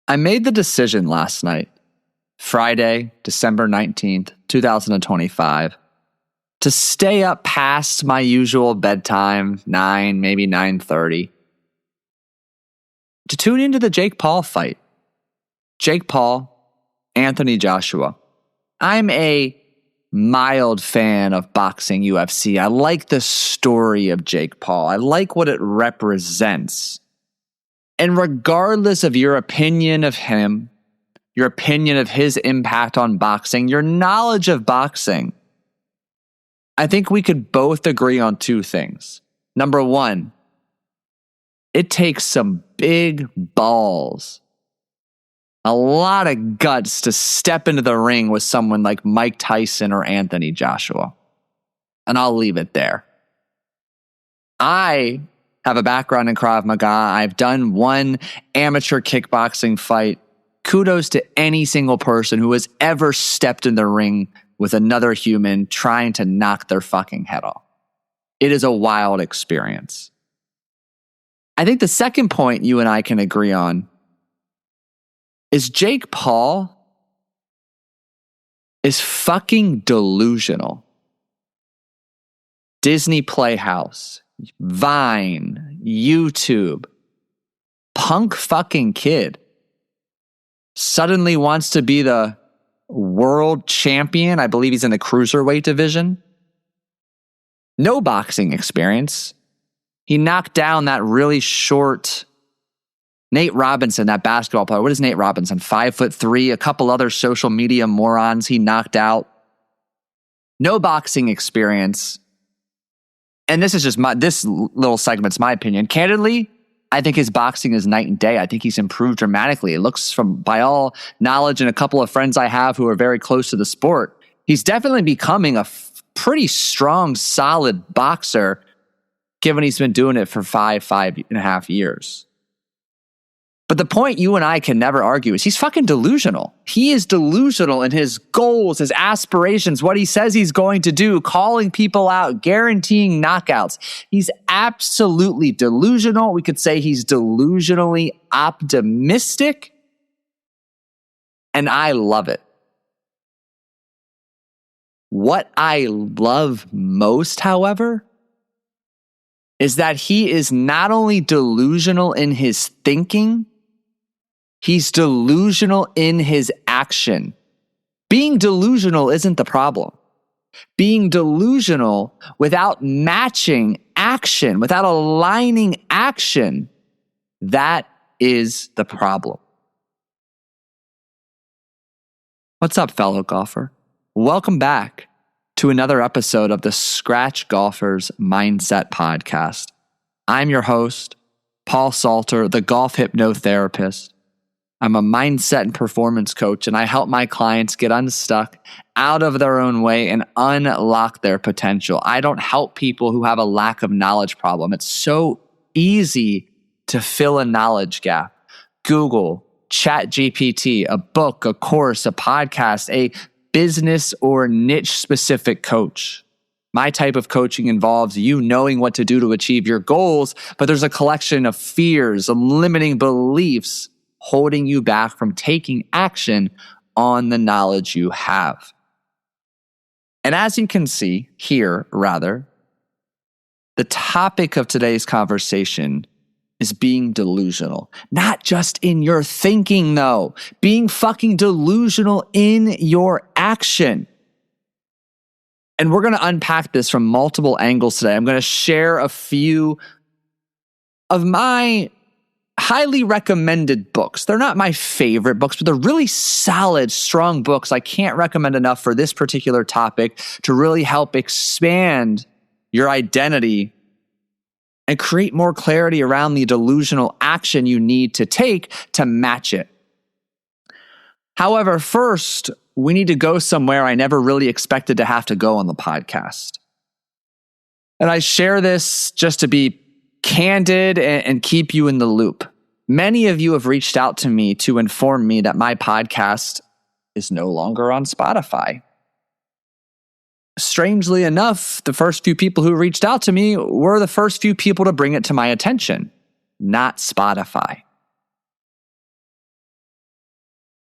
I made the decision last night, Friday, December 19th, 2025, to stay up past my usual bedtime, 9, maybe 9:30, to tune into the Jake Paul fight. Jake Paul, Anthony Joshua. I'm a mild fan of boxing UFC. I like the story of Jake Paul. I like what it represents. And regardless of your opinion of him, your opinion of his impact on boxing, your knowledge of boxing, I think we could both agree on two things. Number one, it takes some big balls, a lot of guts to step into the ring with someone like Mike Tyson or Anthony Joshua. And I'll leave it there. I have a background in Krav Maga. I've done one amateur kickboxing fight. Kudos to any single person who has ever stepped in the ring with another human trying to knock their fucking head off. It is a wild experience. I think the second point you and I can agree on is Jake Paul is fucking delusional. Disney Playhouse, Vine, YouTube, punk fucking kid suddenly wants to be the world champion. I believe he's in the cruiserweight division. No boxing experience. He knocked down that really short Nate Robinson, that basketball player. What is Nate Robinson? 5'3", a couple other social media morons he knocked out. No boxing experience. And this is just this little segment's my opinion. Candidly, I think his boxing is night and day. I think he's improved dramatically. It looks by all knowledge and a couple of friends I have who are very close to the sport, he's definitely becoming a pretty strong, solid boxer, given he's been doing it for five and a half years. But the point you and I can never argue is he's fucking delusional. He is delusional in his goals, his aspirations, what he says he's going to do, calling people out, guaranteeing knockouts. He's absolutely delusional. We could say he's delusionally optimistic. And I love it. What I love most, however, is that he is not only delusional in his thinking, he's delusional in his action. Being delusional isn't the problem. Being delusional without matching action, without aligning action, that is the problem. What's up, fellow golfer? Welcome back to another episode of the Scratch Golfer's Mindset Podcast. I'm your host, Paul Salter, the golf hypnotherapist. I'm a mindset and performance coach, and I help my clients get unstuck, out of their own way, and unlock their potential. I don't help people who have a lack of knowledge problem. It's so easy to fill a knowledge gap. Google, ChatGPT, a book, a course, a podcast, a business or niche-specific coach. My type of coaching involves you knowing what to do to achieve your goals, but there's a collection of fears and limiting beliefs holding you back from taking action on the knowledge you have. And as you can see here, rather, the topic of today's conversation is being delusional. Not just in your thinking, though. Being fucking delusional in your action. And we're going to unpack this from multiple angles today. I'm going to share a few of my highly recommended books. They're not my favorite books, but they're really solid, strong books I can't recommend enough for this particular topic to really help expand your identity and create more clarity around the delusional action you need to take to match it. However, first, we need to go somewhere I never really expected to have to go on the podcast. And I share this just to be candid and keep you in the loop. Many of you have reached out to me to inform me that my podcast is no longer on Spotify. Strangely enough, the first few people who reached out to me were the first few people to bring it to my attention, not Spotify.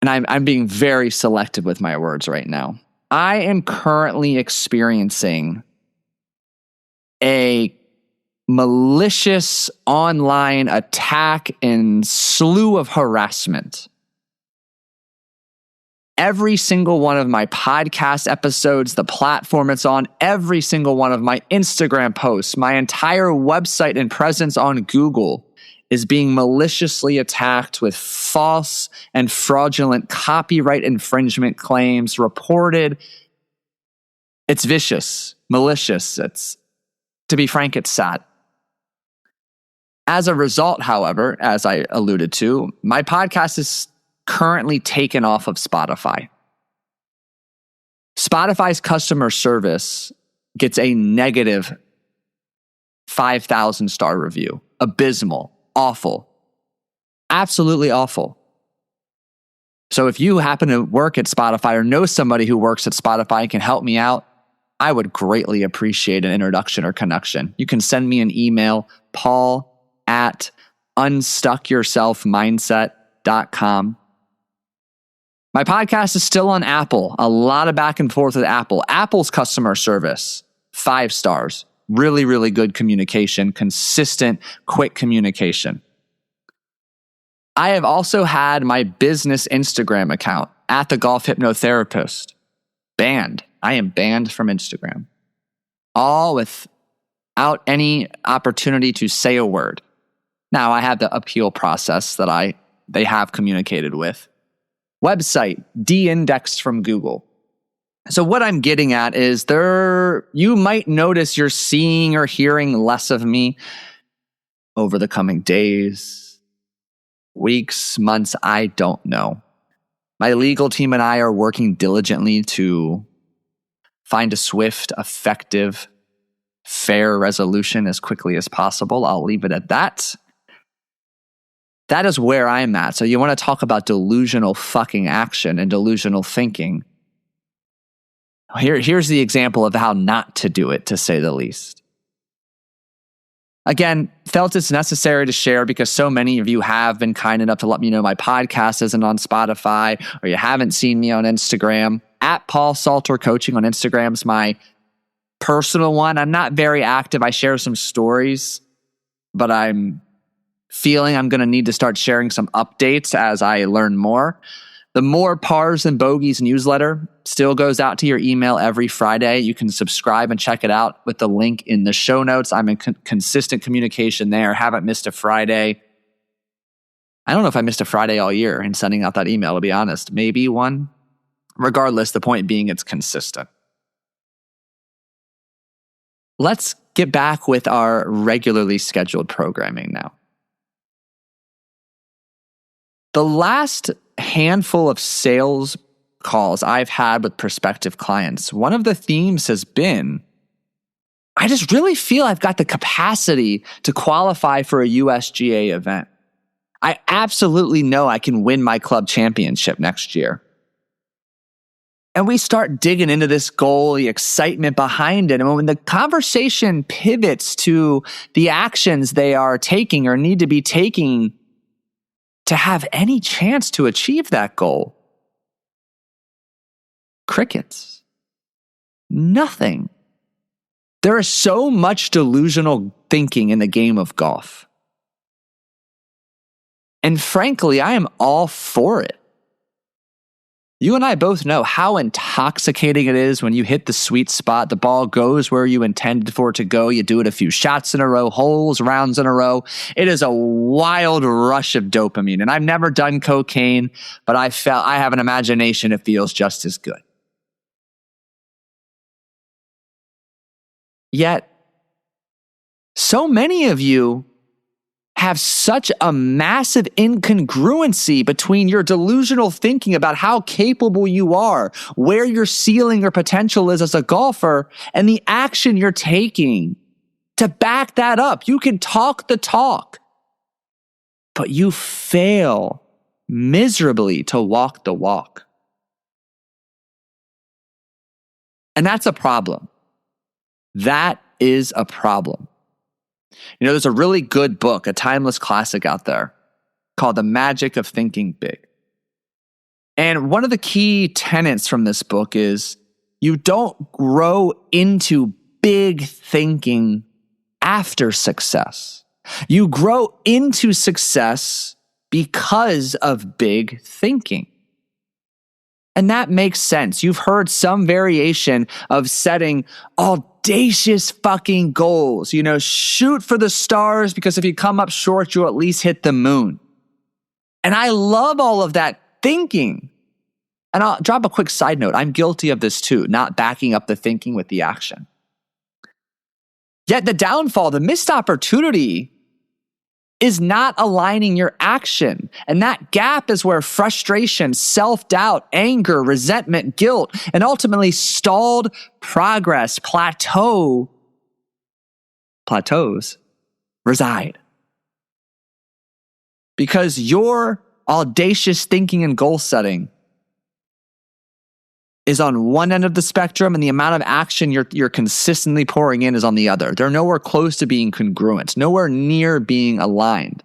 and I'm being very selective with my words right now. I am currently experiencing a malicious online attack and slew of harassment. Every single one of my podcast episodes, the platform it's on, every single one of my Instagram posts, my entire website and presence on Google is being maliciously attacked with false and fraudulent copyright infringement claims reported. It's vicious, malicious. To be frank, it's sad. As a result, however, as I alluded to, my podcast is currently taken off of Spotify. Spotify's customer service gets a negative 5,000 star review. Abysmal, awful, absolutely awful. So if you happen to work at Spotify or know somebody who works at Spotify and can help me out, I would greatly appreciate an introduction or connection. You can send me an email, paul@unstuckyourselfmindset.com. My podcast is still on Apple. A lot of back and forth with Apple. Apple's customer service, 5 stars. Really, really good communication, consistent, quick communication. I have also had my business Instagram account, @thegolfhypnotherapist, banned. I am banned from Instagram. All without any opportunity to say a word. Now, I have the appeal process that they have communicated with. Website, de-indexed from Google. So what I'm getting at is you might notice you're seeing or hearing less of me over the coming days, weeks, months, I don't know. My legal team and I are working diligently to find a swift, effective, fair resolution as quickly as possible. I'll leave it at that. That is where I'm at. So you want to talk about delusional fucking action and delusional thinking. Here's the example of how not to do it, to say the least. Again, felt it's necessary to share because so many of you have been kind enough to let me know my podcast isn't on Spotify or you haven't seen me on Instagram. @Paul Salter Coaching on Instagram is my personal one. I'm not very active. I share some stories, but I'm feeling I'm going to need to start sharing some updates as I learn more. The More Pars and Bogeys newsletter still goes out to your email every Friday. You can subscribe and check it out with the link in the show notes. I'm in consistent communication there. Haven't missed a Friday. I don't know if I missed a Friday all year in sending out that email, to be honest. Maybe one. Regardless, the point being it's consistent. Let's get back with our regularly scheduled programming now. The last handful of sales calls I've had with prospective clients, one of the themes has been, I just really feel I've got the capacity to qualify for a USGA event. I absolutely know I can win my club championship next year. And we start digging into this goal, the excitement behind it. And when the conversation pivots to the actions they are taking or need to be taking to have any chance to achieve that goal, crickets. Nothing. There is so much delusional thinking in the game of golf. And frankly, I am all for it. You and I both know how intoxicating it is when you hit the sweet spot. The ball goes where you intended for it to go. You do it a few shots in a row, holes, rounds in a row. It is a wild rush of dopamine. And I've never done cocaine, but I have an imagination it feels just as good. Yet, so many of you have such a massive incongruency between your delusional thinking about how capable you are, where your ceiling or potential is as a golfer, and the action you're taking to back that up. You can talk the talk, but you fail miserably to walk the walk. And that's a problem. That is a problem. You know, there's a really good book, a timeless classic out there called The Magic of Thinking Big. And one of the key tenets from this book is you don't grow into big thinking after success. You grow into success because of big thinking. And that makes sense. You've heard some variation of setting audacious fucking goals. Shoot for the stars, because if you come up short, you'll at least hit the moon. And I love all of that thinking. And I'll drop a quick side note. I'm guilty of this too, not backing up the thinking with the action. Yet the downfall, the missed opportunity, is not aligning your action. And that gap is where frustration, self-doubt, anger, resentment, guilt, and ultimately stalled progress, plateaus reside. Because your audacious thinking and goal setting is on one end of the spectrum, and the amount of action you're consistently pouring in is on the other. They're nowhere close to being congruent, nowhere near being aligned.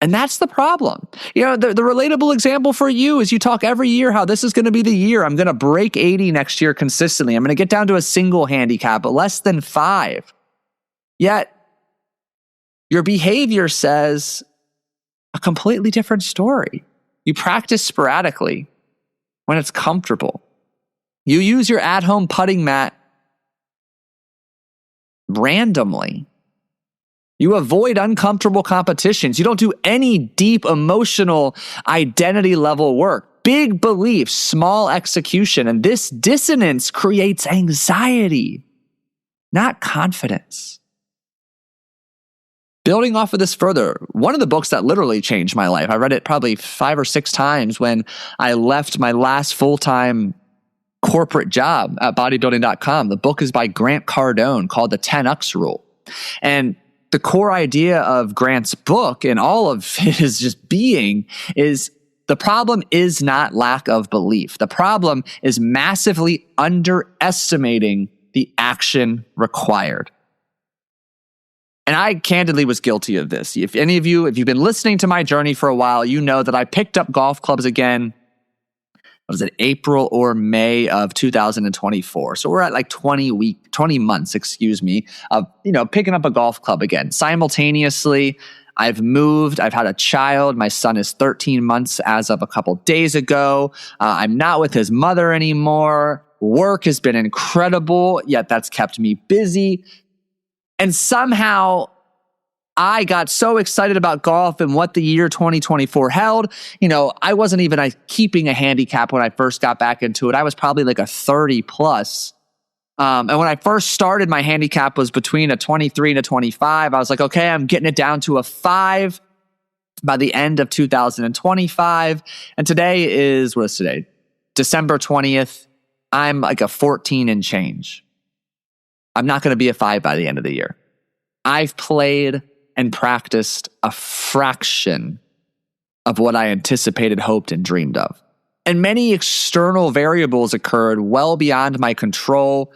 And that's the problem. The relatable example for you is you talk every year how this is going to be the year. I'm going to break 80 next year consistently. I'm going to get down to a single handicap, but less than 5. Yet, your behavior says a completely different story. You practice sporadically when it's comfortable. You use your at-home putting mat randomly. You avoid uncomfortable competitions. You don't do any deep emotional identity level work. Big beliefs, small execution. And this dissonance creates anxiety, not confidence. Building off of this further, one of the books that literally changed my life, I read it probably 5 or 6 times when I left my last full-time corporate job at bodybuilding.com. The book is by Grant Cardone called The 10X Rule. And the core idea of Grant's book and all of his just being is the problem is not lack of belief. The problem is massively underestimating the action required. And I candidly was guilty of this. If you've been listening to my journey for a while, you know that I picked up golf clubs again. Was it April or May of 2024? So we're at like 20 months, of picking up a golf club again. Simultaneously, I've moved. I've had a child. My son is 13 months as of a couple days ago. I'm not with his mother anymore. Work has been incredible, yet that's kept me busy. And somehow I got so excited about golf and what the year 2024 held. I wasn't even keeping a handicap when I first got back into it. I was probably like a 30 plus. And when I first started, my handicap was between a 23 and a 25. I was like, okay, I'm getting it down to a 5 by the end of 2025. And today is, what is today? December 20th. I'm like a 14 and change. I'm not going to be a 5 by the end of the year. I've played and practiced a fraction of what I anticipated, hoped, and dreamed of. And many external variables occurred well beyond my control,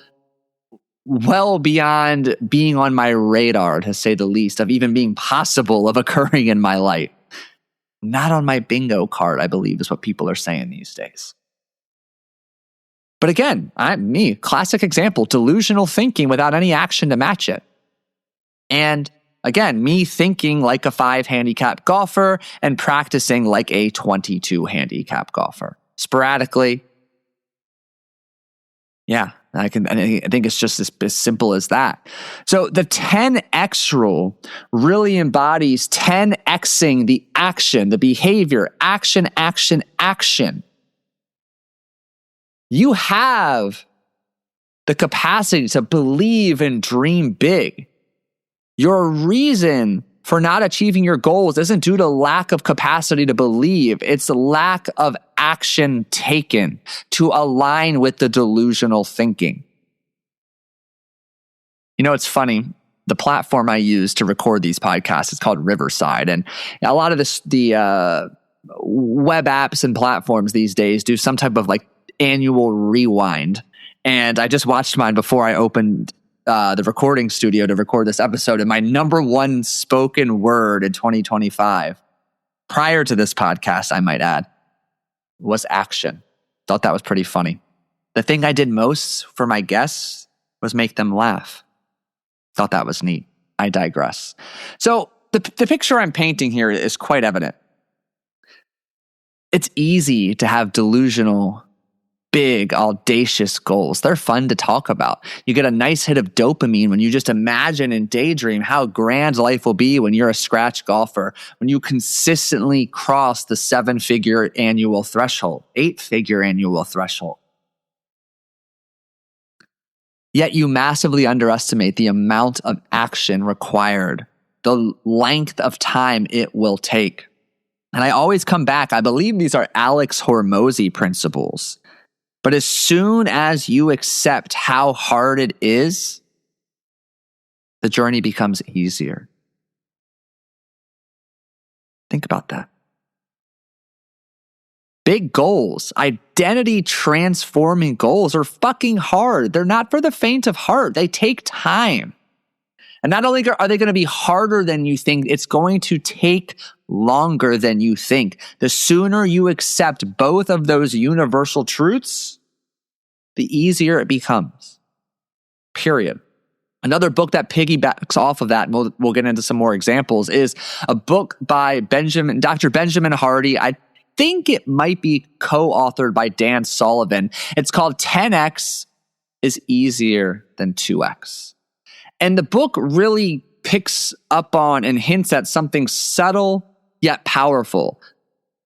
well beyond being on my radar, to say the least, of even being possible of occurring in my life. Not on my bingo card, I believe, is what people are saying these days. But again, classic example, delusional thinking without any action to match it. And again, me thinking like a 5 handicap golfer and practicing like a 22 handicap golfer. Sporadically. Yeah, I think it's just as simple as that. So the 10X rule really embodies 10Xing the action, the behavior, action, action, action. You have the capacity to believe and dream big. Your reason for not achieving your goals isn't due to lack of capacity to believe. It's lack of action taken to align with the delusional thinking. It's funny. The platform I use to record these podcasts is called Riverside. And a lot of the web apps and platforms these days do some type of annual rewind. And I just watched mine before I opened the recording studio to record this episode. And my number one spoken word in 2025, prior to this podcast, I might add, was action. Thought that was pretty funny. The thing I did most for my guests was make them laugh. Thought that was neat. I digress. So the picture I'm painting here is quite evident. It's easy to have delusional, big, audacious goals. They're fun to talk about. You get a nice hit of dopamine when you just imagine and daydream how grand life will be when you're a scratch golfer, when you consistently cross the 7-figure annual threshold, 8-figure annual threshold. Yet you massively underestimate the amount of action required, the length of time it will take. And I always come back, I believe these are Alex Hormozy principles. But as soon as you accept how hard it is, the journey becomes easier. Think about that. Big goals, identity transforming goals are fucking hard. They're not for the faint of heart. They take time. And not only are they going to be harder than you think, it's going to take longer than you think. The sooner you accept both of those universal truths, the easier it becomes. Period. Another book that piggybacks off of that, and we'll get into some more examples, is a book by Dr. Benjamin Hardy. I think it might be co-authored by Dan Sullivan. It's called 10X is Easier Than 2X. And the book really picks up on and hints at something subtle yet powerful.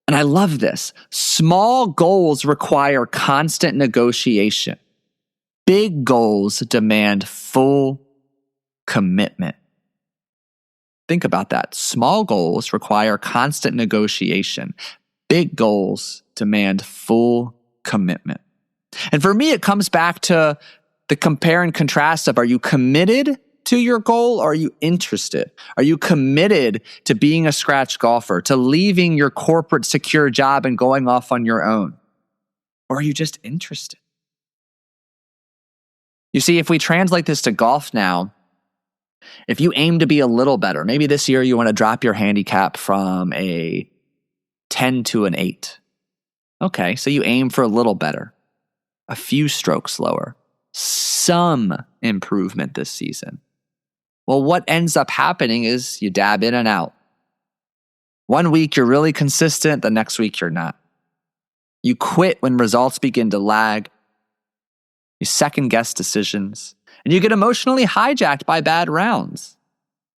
And I love this. Small goals require constant negotiation. Big goals demand full commitment. Think about that. Small goals require constant negotiation. Big goals demand full commitment. And for me, it comes back to the compare and contrast of, are you committed to your goal, or are you interested? Are you committed to being a scratch golfer, to leaving your corporate secure job and going off on your own? Or are you just interested? You see, if we translate this to golf now, if you aim to be a little better, maybe this year you want to drop your handicap from a 10 to an 8. Okay, so you aim for a little better, a few strokes lower, some improvement this season. Well, what ends up happening is you dab in and out. One week you're really consistent, the next week you're not. You quit when results begin to lag. You second guess decisions, and you get emotionally hijacked by bad rounds.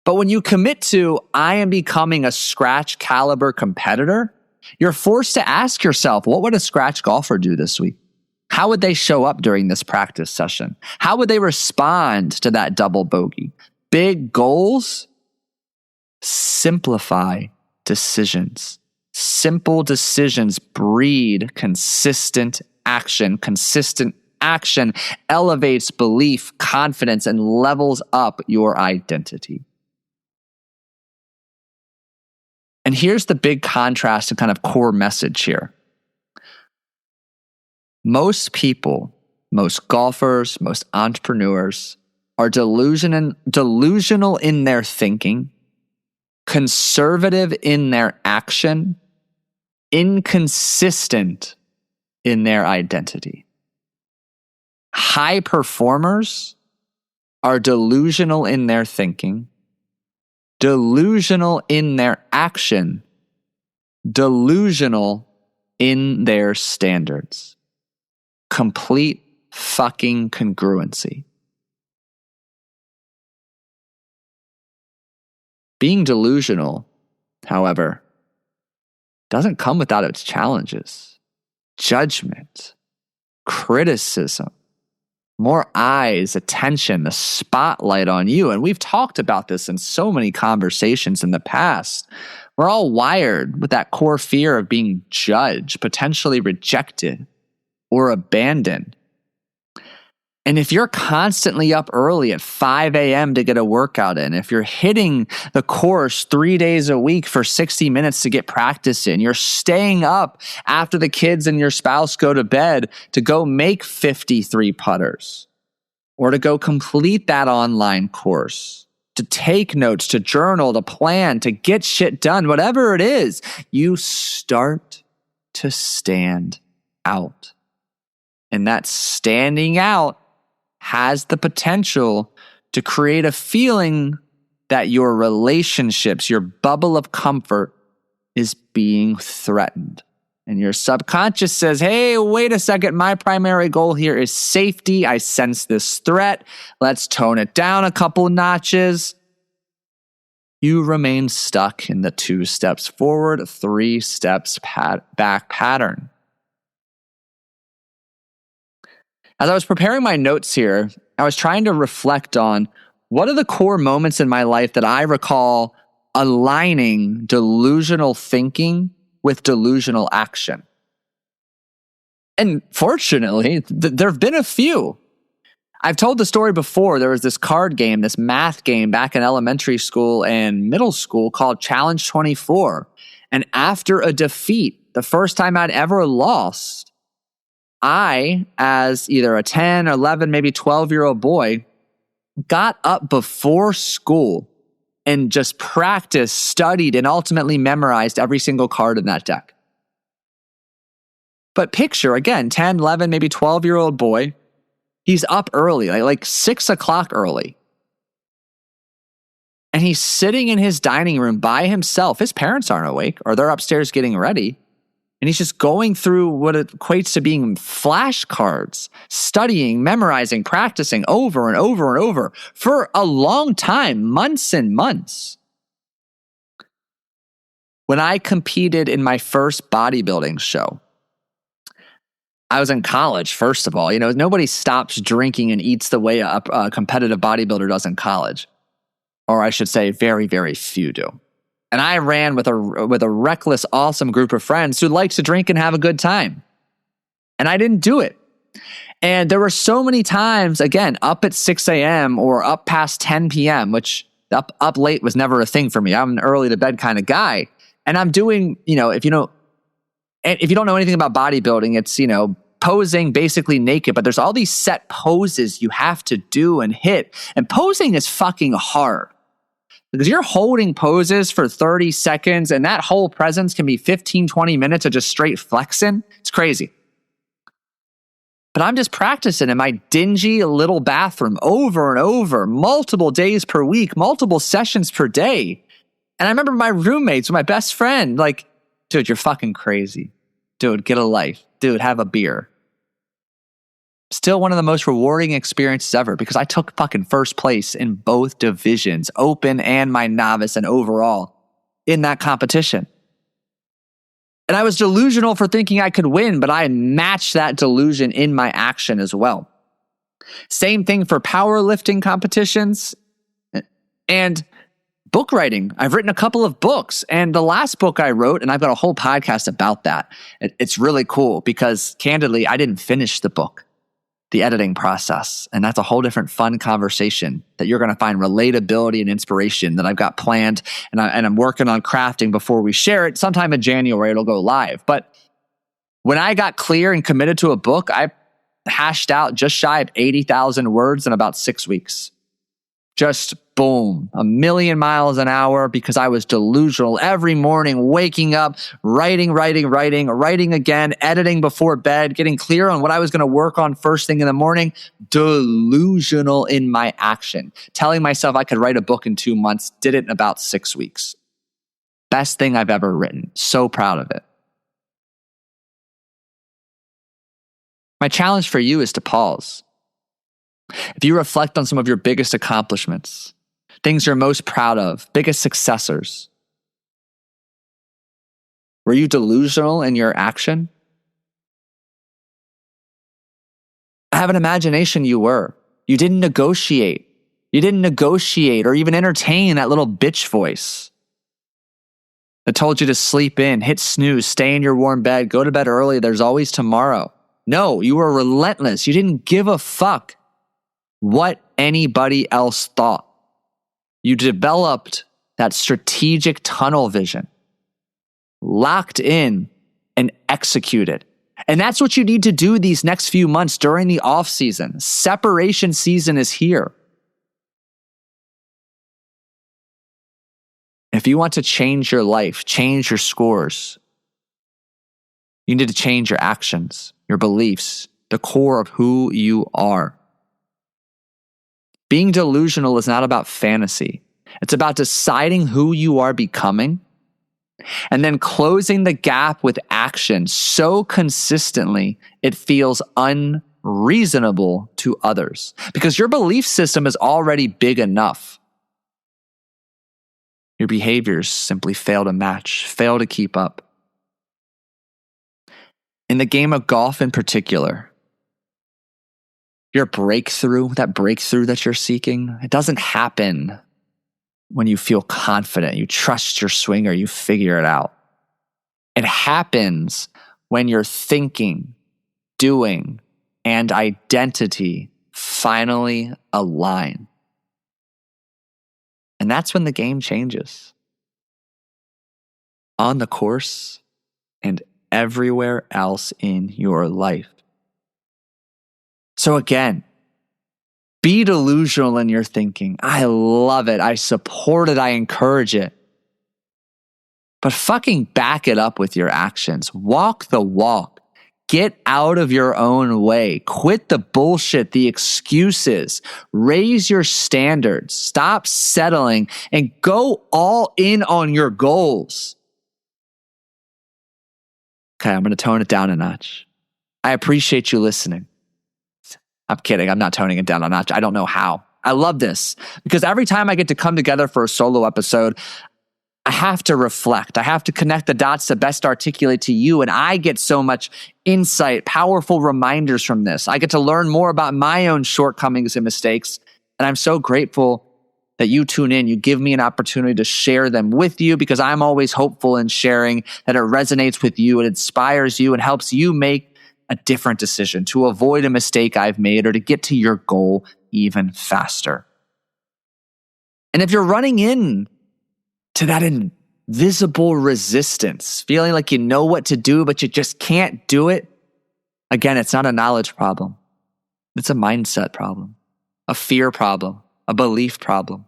But when you commit to, I am becoming a scratch caliber competitor, you're forced to ask yourself, what would a scratch golfer do this week? How would they show up during this practice session? How would they respond to that double bogey? Big goals simplify decisions. Simple decisions breed consistent action. Consistent action elevates belief, confidence, and levels up your identity. And here's the big contrast and kind of core message here. Most people, most golfers, most entrepreneurs are delusional in their thinking, conservative in their action, inconsistent in their identity. High performers are delusional in their thinking, delusional in their action, delusional in their standards. Complete fucking congruency. Being delusional, however, doesn't come without its challenges. Judgment, criticism, more eyes, attention, the spotlight on you. And we've talked about this in so many conversations in the past. We're all wired with that core fear of being judged, potentially rejected, or abandoned. And if you're constantly up early at 5 a.m. to get a workout in, if you're hitting the course 3 days a week for 60 minutes to get practice in, you're staying up after the kids and your spouse go to bed to go make 53 putters, or to go complete that online course, to take notes, to journal, to plan, to get shit done, whatever it is, you start to stand out. And that standing out has the potential to create a feeling that your relationships, your bubble of comfort, is being threatened. And your subconscious says, hey, wait a second, my primary goal here is safety. I sense this threat. Let's tone it down a couple notches. You remain stuck in the 2 steps forward, 3 steps back pattern. As I was preparing my notes here, I was trying to reflect on what are the core moments in my life that I recall aligning delusional thinking with delusional action. And fortunately, there have been a few. I've told the story before. There was this card game, this math game back in elementary school and middle school called Challenge 24. And after a defeat, the first time I'd ever lost, I, as either a 10, 11, maybe 12-year-old boy, got up before school and just practiced, studied, and ultimately memorized every single card in that deck. But picture, again, 10, 11, maybe 12-year-old boy, he's up early, like 6 o'clock early. And he's sitting in his dining room by himself. His parents aren't awake, or they're upstairs getting ready. And he's just going through what equates to being flashcards, studying, memorizing, practicing over and over and over for a long time, months and months. When I competed in my first bodybuilding show, I was in college, first of all. You know, nobody stops drinking and eats the way a competitive bodybuilder does in college. Or I should say, very, very few do. And I ran with a reckless, awesome group of friends who liked to drink and have a good time. And I didn't do it. And there were so many times, again, up at 6 a.m. or up past 10 p.m., which up late was never a thing for me. I'm an early to bed kind of guy. And I'm doing, if you don't know anything about bodybuilding, it's, posing basically naked, but there's all these set poses you have to do and hit. And posing is fucking hard. Because you're holding poses for 30 seconds and that whole presence can be 15, 20 minutes of just straight flexing. It's crazy. But I'm just practicing in my dingy little bathroom over and over, multiple days per week, multiple sessions per day. And I remember my roommates, my best friend, like, dude, you're fucking crazy. Dude, get a life. Dude, have a beer. Still one of the most rewarding experiences ever because I took fucking first place in both divisions, open and my novice and overall, in that competition. And I was delusional for thinking I could win, but I matched that delusion in my action as well. Same thing for powerlifting competitions and book writing. I've written a couple of books, and the last book I wrote, and I've got a whole podcast about that. It's really cool because candidly, I didn't finish the book. The editing process. And that's a whole different fun conversation that you're going to find relatability and inspiration that I've got planned. And I'm working on crafting before we share it. Sometime in January, it'll go live. But when I got clear and committed to a book, I hashed out just shy of 80,000 words in about 6 weeks. Just boom, 1,000,000 miles an hour because I was delusional every morning, waking up, writing again, editing before bed, getting clear on what I was going to work on first thing in the morning, delusional in my action, telling myself I could write a book in 2 months, did it in about 6 weeks. Best thing I've ever written. So proud of it. My challenge for you is to pause. If you reflect on some of your biggest accomplishments, things you're most proud of, biggest successors, were you delusional in your action? I have an imagination you were. You didn't negotiate. You didn't negotiate or even entertain that little bitch voice that told you to sleep in, hit snooze, stay in your warm bed, go to bed early, there's always tomorrow. No, you were relentless. You didn't give a fuck what anybody else thought. You developed that strategic tunnel vision, locked in and executed. And that's what you need to do these next few months during the off season. Separation season is here. If you want to change your life, change your scores, You need to change your actions, your beliefs, the core of who you are. Being delusional is not about fantasy. It's about deciding who you are becoming and then closing the gap with action so consistently it feels unreasonable to others because your belief system is already big enough. Your behaviors simply fail to match, fail to keep up. In the game of golf in particular, your breakthrough that you're seeking, it doesn't happen when you feel confident, you trust your swing, or you figure it out. It happens when your thinking, doing, and identity finally align. And that's when the game changes. On the course and everywhere else in your life. So again, be delusional in your thinking. I love it. I support it. I encourage it. But fucking back it up with your actions. Walk the walk. Get out of your own way. Quit the bullshit, the excuses. Raise your standards. Stop settling and go all in on your goals. Okay, I'm going to tone it down a notch. I appreciate you listening. I'm kidding. I'm not toning it down a notch. I don't know how. I love this because every time I get to come together for a solo episode, I have to reflect. I have to connect the dots to best articulate to you. And I get so much insight, powerful reminders from this. I get to learn more about my own shortcomings and mistakes. And I'm so grateful that you tune in. You give me an opportunity to share them with you because I'm always hopeful in sharing that it resonates with you and inspires you and helps you make a different decision to avoid a mistake I've made or to get to your goal even faster. And if you're running in to that invisible resistance, feeling like you know what to do, but you just can't do it, again, it's not a knowledge problem. It's a mindset problem, a fear problem, a belief problem.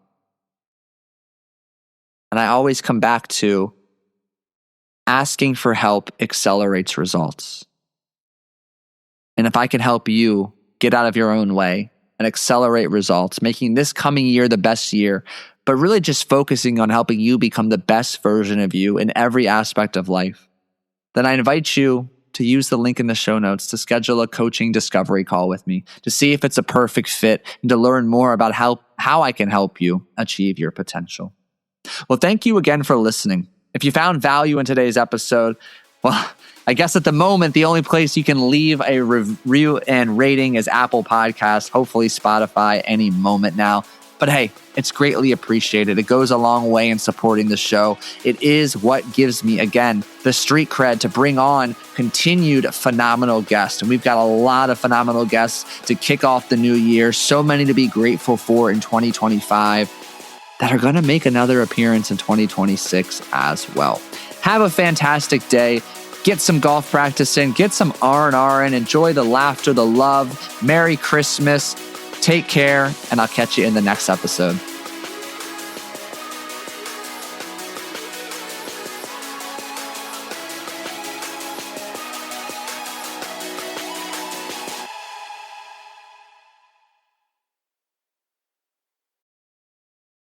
And I always come back to asking for help accelerates results. And if I can help you get out of your own way and accelerate results, making this coming year the best year, but really just focusing on helping you become the best version of you in every aspect of life, then I invite you to use the link in the show notes to schedule a coaching discovery call with me to see if it's a perfect fit and to learn more about how I can help you achieve your potential. Well, thank you again for listening. If you found value in today's episode, well, I guess at the moment, the only place you can leave a review and rating is Apple Podcasts, hopefully Spotify any moment now. But hey, it's greatly appreciated. It goes a long way in supporting the show. It is what gives me, again, the street cred to bring on continued phenomenal guests. And we've got a lot of phenomenal guests to kick off the new year. So many to be grateful for in 2025 that are going to make another appearance in 2026 as well. Have a fantastic day. Get some golf practice in. Get some R&R in. Enjoy the laughter, the love. Merry Christmas. Take care, and I'll catch you in the next episode.